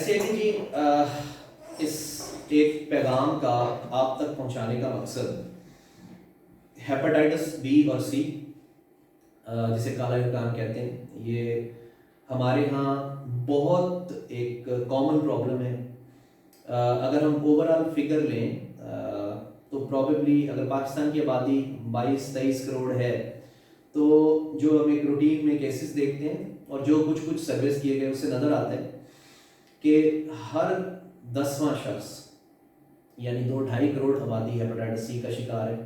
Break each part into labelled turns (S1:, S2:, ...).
S1: ایسے ہے کہ جی اس ایک پیغام کا آپ تک پہنچانے کا مقصد ہیپاٹائٹس بی اور سی جسے کالا زکام کہتے ہیں، یہ ہمارے ہاں بہت ایک کامن پرابلم ہے۔ اگر ہم اوورآل فگر لیں تو پرابیبلی اگر پاکستان کی آبادی 22-23 کروڑ ہے تو جو ہم ایک روٹین میں کیسز دیکھتے ہیں اور جو کچھ سروس کیے گئے اس سے نظر آتا ہے کہ ہر 10واں شخص یعنی 2-2.5 کروڑ آبادی ہیپاٹائٹس سی کا شکار ہے،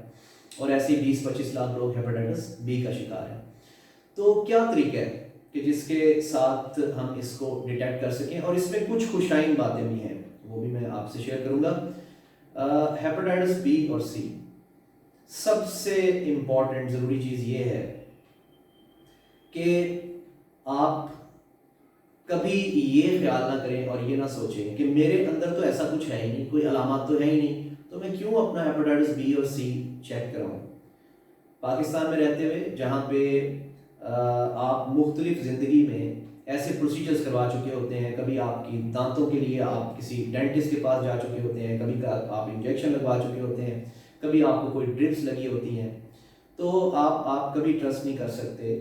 S1: اور ایسے 20-25 لاکھ لوگ ہیپاٹائٹس بی کا شکار ہیں۔ تو کیا طریقہ ہے کہ جس کے ساتھ ہم اس کو ڈیٹیکٹ کر سکیں، اور اس میں کچھ خوشائن باتیں بھی ہیں، وہ بھی میں آپ سے شیئر کروں گا۔ ہیپاٹائٹس بی اور سی سب سے امپورٹنٹ ضروری چیز یہ ہے کہ آپ کبھی یہ خیال نہ کریں اور یہ نہ سوچیں کہ میرے اندر تو ایسا کچھ ہے ہی نہیں، کوئی علامات تو ہے ہی نہیں، تو میں کیوں اپنا ہیپاٹائٹس بی اور سی چیک کراؤں۔ پاکستان میں رہتے ہوئے جہاں پہ آپ مختلف زندگی میں ایسے پروسیجرز کروا چکے ہوتے ہیں، کبھی آپ کی دانتوں کے لیے آپ کسی ڈینٹسٹ کے پاس جا چکے ہوتے ہیں، کبھی آپ انجیکشن لگوا چکے ہوتے ہیں، کبھی آپ کو کوئی ڈرپس لگی ہوتی ہیں، تو آپ کبھی ٹرسٹ نہیں کر سکتے۔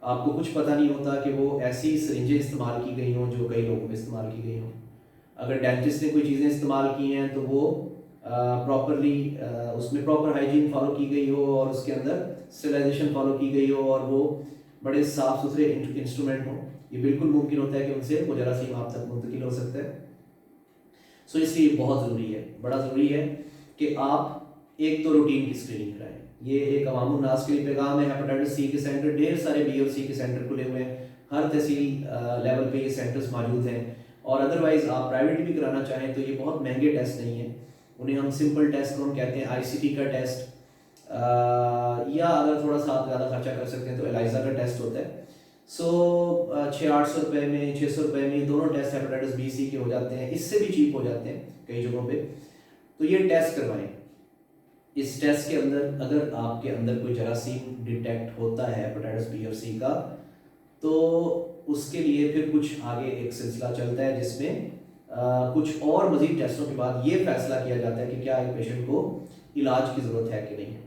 S1: آپ کو کچھ پتہ نہیں ہوتا کہ وہ ایسی سرنجیں استعمال کی گئی ہوں جو کئی لوگوں میں استعمال کی گئی ہوں۔ اگر ڈینٹسٹ نے کوئی چیزیں استعمال کی ہیں تو وہ پراپرلی اس میں پراپر ہائیجین فالو کی گئی ہو اور اس کے اندر اسٹیرلائزیشن فالو کی گئی ہو اور وہ بڑے صاف ستھرے انسٹرومنٹ ہوں، یہ بالکل ممکن ہوتا ہے کہ ان سے وہ جراثیم آپ تک منتقل ہو سکتا ہے۔ سو اس لیے بہت ضروری ہے، بڑا ضروری ہے کہ آپ ایک تو روٹین کی اسکریننگ کرائیں۔ یہ ایک عوام الناس کے لیے پیغام ہے۔ ہیپاٹائٹس سی کے سینٹر ڈھیر سارے بی اور سی کے سینٹر کھلے ہوئے ہیں، ہر تحصیل لیول پہ یہ سینٹرز موجود ہیں، اور ادروائز آپ پرائیویٹ بھی کرانا چاہیں تو یہ بہت مہنگے ٹیسٹ نہیں ہیں، انہیں ہم سمپل ٹیسٹ کو ہم کہتے ہیں آئی سی ٹی کا ٹیسٹ، یا اگر تھوڑا سا آپ زیادہ خرچہ کر سکتے ہیں تو ایلائزا کا ٹیسٹ ہوتا ہے۔ سو 600-800 روپے میں 600 روپے میں دونوں ٹیسٹ ہیپاٹائٹس بی سی کے ہو جاتے ہیں، اس سے بھی چیپ ہو جاتے ہیں کئی جگہوں پہ۔ تو یہ ٹیسٹ کروائیں۔ اس ٹیسٹ کے اندر اگر آپ کے اندر کوئی جراثیم ڈیٹیکٹ ہوتا ہے ہیپاٹائٹس بی اور سی کا، تو اس کے لیے پھر کچھ آگے ایک سلسلہ چلتا ہے جس میں کچھ اور مزید ٹیسٹوں کے بعد یہ فیصلہ کیا جاتا ہے کہ کیا ایک پیشنٹ کو علاج کی ضرورت ہے کہ نہیں۔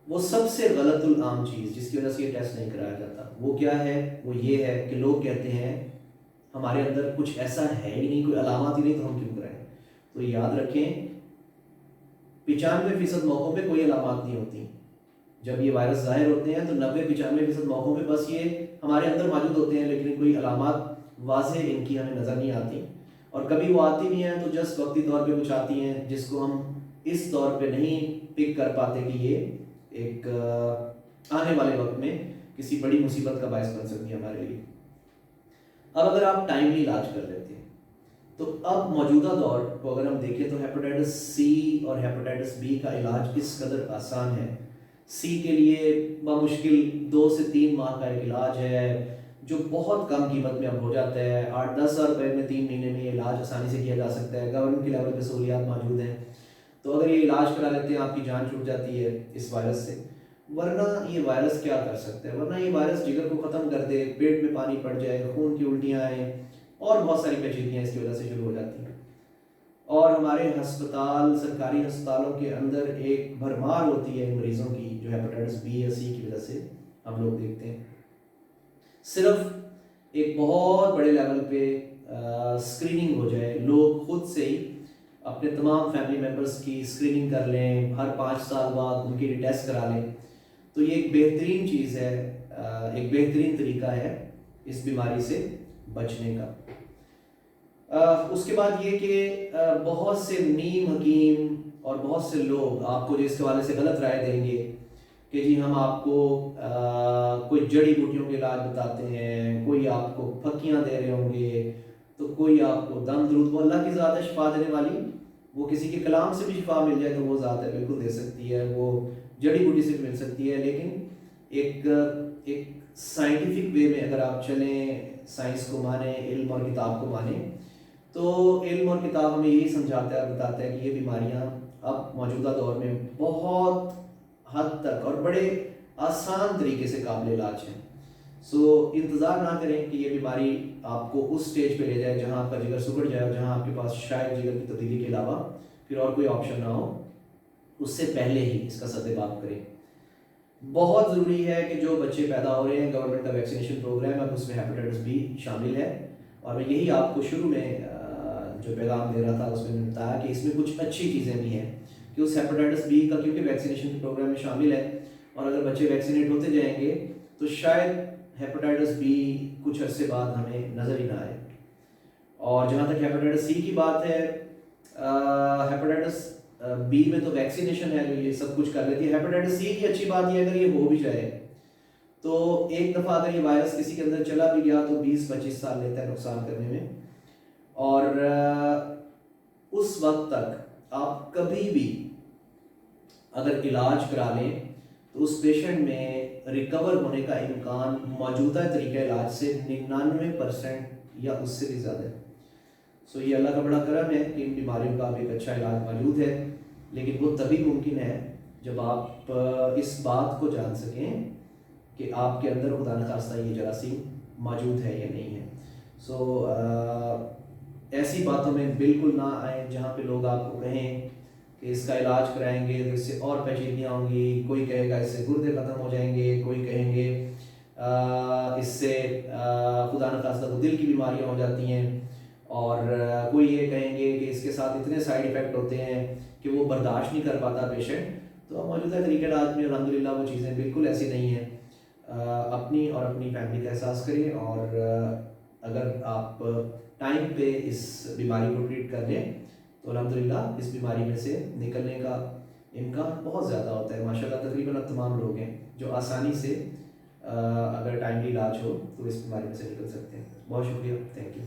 S1: وہ سب سے غلط العام چیز جس کی وجہ سے یہ ٹیسٹ نہیں کرایا جاتا وہ کیا ہے؟ وہ یہ ہے کہ لوگ کہتے ہیں ہمارے اندر کچھ ایسا ہے ہی نہیں، کوئی علامات ہی نہیں، تو ہم کیوں کرائیں۔ تو یاد رکھیں 95% موقعوں پہ کوئی علامات نہیں ہوتی۔ جب یہ وائرس ظاہر ہوتے ہیں تو 90-95% موقعوں پہ بس یہ ہمارے اندر موجود ہوتے ہیں، لیکن کوئی علامات واضح ان کی ہمیں نظر نہیں آتی، اور کبھی وہ آتی بھی ہیں تو جسٹ وقتی طور پہ کچھ آتی ہیں جس کو ہم اس طور پہ نہیں پک کر پاتے کہ یہ ایک آنے والے وقت میں کسی بڑی مصیبت کا باعث بن سکتی ہے ہمارے لیے۔ اب اگر آپ ٹائملی علاج کر لیتے ہیں تو اب موجودہ دور کو اگر ہم دیکھیں تو ہیپاٹائٹس سی اور ہیپاٹائٹس بی کا علاج کس قدر آسان ہے۔ سی کے لیے بمشکل 2 سے 3 ماہ کا ایک علاج ہے جو بہت کم قیمت میں اب ہو جاتا ہے، 8-10 ہزار روپے میں 3 مہینے میں یہ علاج آسانی سے کیا جا سکتا ہے، گورنمنٹ کے لیول پہ سہولیات موجود ہیں۔ تو اگر یہ علاج کرا لیتے ہیں آپ کی جان چھوٹ جاتی ہے اس وائرس سے۔ ورنہ یہ وائرس کیا کر سکتا ہے؟ ورنہ یہ وائرس جگر کو ختم کر دے، پیٹ میں پانی پڑ جائے، خون کی الٹیاں آئیں اور بہت ساری پیچیدگیاں اس کی وجہ سے شروع ہو جاتی ہیں، اور ہمارے ہسپتال سرکاری ہسپتالوں کے اندر ایک بھرمار ہوتی ہے مریضوں کی جو ہیپاٹائٹس بی یا سی کی وجہ سے ہم لوگ دیکھتے ہیں۔ صرف ایک بہت بڑے لیول پہ اسکریننگ ہو جائے، لوگ خود سے ہی اپنے تمام فیملی ممبرس کی اسکریننگ کر لیں، ہر 5 سال بعد ان کے لیے ٹیسٹ کرا لیں، تو یہ ایک بہترین چیز ہے، ایک بہترین طریقہ ہے اس بیماری سے بچنے کا۔ اس کے بعد یہ کہ بہت سے نیم حکیم اور بہت سے لوگ آپ کو جو اس کے حوالے سے غلط رائے دیں گے کہ جی ہم آپ کو کوئی جڑی بوٹیوں کے علاج بتاتے ہیں، کوئی آپ کو پھکیاں دے رہے ہوں گے، تو کوئی آپ کو دم درود، وہ اللہ کی ذات ہے شفا دینے والی، وہ کسی کے کلام سے بھی شفا مل جائے تو وہ ذات ہے بالکل دے سکتی ہے، وہ جڑی بوٹی سے بھی مل سکتی ہے، لیکن ایک سائنٹیفک وے میں اگر آپ چلیں، سائنس کو مانیں، علم اور کتاب کو مانیں، تو علم اور کتاب ہمیں یہی سمجھاتا ہے اور بتاتا ہے کہ یہ بیماریاں اب موجودہ دور میں بہت حد تک اور بڑے آسان طریقے سے قابل علاج ہیں۔ سو انتظار نہ کریں کہ یہ بیماری آپ کو اس سٹیج پہ لے جائے جہاں آپ کا جگر سکڑ جائے اور جہاں آپ کے پاس شاید جگر کی تبدیلی کے علاوہ پھر اور کوئی آپشن نہ ہو، اس سے پہلے ہی اس کا سدباب کریں۔ بہت ضروری ہے کہ جو بچے پیدا ہو رہے ہیں، گورنمنٹ کا ویکسینیشن پروگرام ہے، اس میں ہیپاٹائٹس بی شامل ہے، اور میں یہی آپ کو شروع میں جو پیغام دے رہا تھا اس میں بتایا کہ اس میں کچھ اچھی چیزیں بھی ہیں کہ اس ہیپاٹائٹس بی کا کیونکہ ویکسینیشن پروگرام میں شامل ہے، اور اگر بچے ویکسینیٹ ہوتے جائیں گے تو شاید ہیپاٹائٹس بی کچھ عرصے بعد ہمیں نظر ہی نہ آئے۔ اور جہاں تک ہیپاٹائٹس سی کی بات ہے، ہیپاٹائٹس بی میں تو ویکسینیشن ہے جو یہ سب کچھ کر لیتی ہے۔ ہیپاٹائٹس سی کی اچھی بات یہ اگر یہ ہو بھی جائے تو ایک دفعہ اگر یہ وائرس کسی کے اندر چلا بھی گیا تو 20-25 سال لیتا ہے نقصان کرنے میں، اور اس وقت تک آپ کبھی بھی اگر علاج کرا لیں تو اس پیشنٹ میں ریکور ہونے کا امکان موجودہ طریقہ علاج سے 99% یا اس سے بھی زیادہ ہے۔ سو یہ اللہ کا بڑا کرم ہے کہ ان بیماریوں کا بھی ایک اچھا علاج موجود ہے، لیکن وہ تبھی ممکن ہے جب آپ اس بات کو جان سکیں کہ آپ کے اندر خدا نخواستہ یہ جراثیم موجود ہے یا نہیں ہے۔ سو ایسی باتوں میں بالکل نہ آئیں جہاں پہ لوگ آپ کو کہیں کہ اس کا علاج کرائیں گے تو اس سے اور پیچیدگیاں ہوں گی، کوئی کہے گا اس سے گردے ختم ہو جائیں گے، کوئی کہیں گے اس سے خدا نخواستہ تو دل کی بیماریاں ہو جاتی ہیں، اور کوئی یہ کہیں گے کہ اس کے ساتھ اتنے سائیڈ ایفیکٹ ہوتے ہیں کہ وہ برداشت نہیں کر پاتا پیشنٹ۔ تو موجودہ طریقہ علاج میں الحمدللہ وہ چیزیں بالکل ایسی نہیں ہیں۔ اپنی اور اپنی فیملی کا احساس کریں، اور اگر آپ ٹائم پہ اس بیماری کو ٹریٹ کر لیں تو الحمدللہ اس بیماری میں سے نکلنے کا امکان بہت زیادہ ہوتا ہے۔ ماشاءاللہ تقریباً اب تمام لوگ ہیں جو آسانی سے اگر ٹائملی علاج ہو تو اس بیماری میں سے نکل سکتے ہیں۔ بہت شکریہ، تھینک یو۔